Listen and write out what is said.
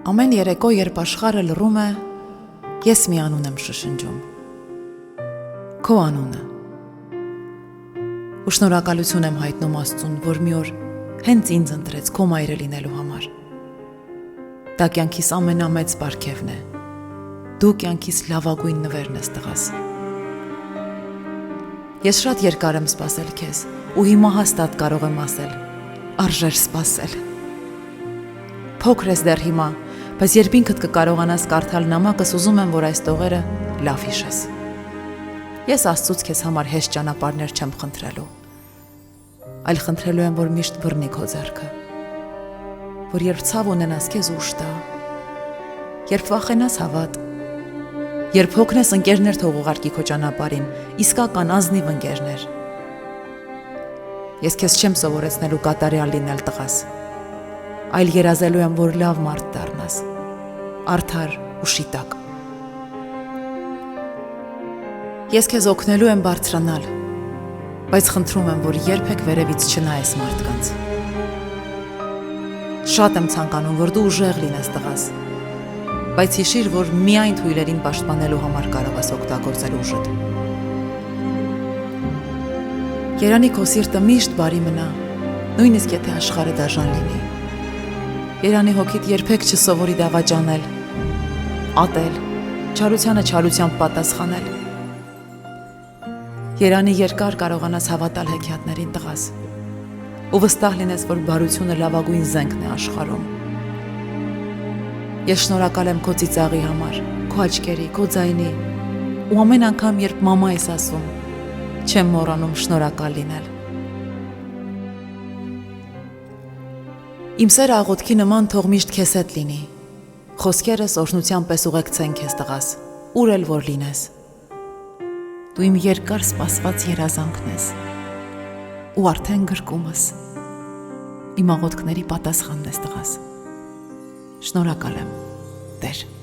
Ամեն երեկո, երբ աշխարհը լռում է, ես մի անուն եմ շշնջում. Քո անունը։ Ու շնորհակալություն եմ հայտնում Աստծուն, որ մի օր հենց ինձ ընտրեց քո մայրը լինելու համար։ Դա կյանքիս ամենամեծ պարգևն է։ Դու կյանքիս լավագույն նվերն ես տղաս։ Ես շատ երկար եմ սպասել քեզ, ու հիմա հաստատ կարող եմ ասել. արժեր սպասել։ Փոքր ես դեռ հիմա, բայց երբ ինքդ կկարողանաս կարդալ նամակս, ուզում եմ, որ այս տողերը լավ հիշես։ Ես Աստծուց քեզ համար հեշտ ճանապարհներ չեմ խնդրելու, այլ խնդրելու եմ, որ միշտ բռնի քո ձեռքը, որ երբ ցավ ունենաս, քեզ ուժ տա, երբ վախենաս հավատ, երբ հոգնես, ընկերներ թող ուղարկի քո ճանապարհին, իսկական ազնիվ ընկերներ։ Ես քեզ չեմ սովորեցնելու կատարյալ լինել տղաս, այլ երազելու եմ, որ լավ մարդ դառնաս, արդար ու շիտակ։ Ես քեզ օգնելու եմ բարձրանալ, բայց խնդրում եմ, որ երբեք վերևից չնայես մարդկանց։ Շատ եմ ցանկանում, որ դու ուժեղ լինես տղաս, բայց հիշիր, որ միայն թույլերին պաշտպանելու համար կարող ես օգտագործել ուժդ։ Երանի քո սիրտը միշտ բարի մնա, նույնիսկ եթե աշխարհը դաժան լինի։ Երանի հոգիդ երբեք չսովորի դավաճանել, ատել, չարությանը չարությամբ պատասխանել։ Երանի երկար կարողանաս հավատալ հեքիաթներին տղաս, ու վստահ լինես, որ բարությունը լավագույն զենքն է աշխարհում։ Ես շնորհակալ եմ քո ծիծաղի համար, քո աչքերի, քո ձայնի, ու ամեն անգամ, երբ մամա ես ասում, չեմ մոռանում շնորհակալ լինել։ Իմ սերը աղոթքի նման թող միշտ քեզ հետ լինի, խոսքերս օրհնության պես ուղեկցեն քեզ տղաս, ուր էլ որ լինես։ Դու իմ երկար սպասված երազանքն ես, ու արդեն գրկումս, իմ աղոթքների պատասխանն ես տղաս։ Շնորհակալ եմ, Տեր։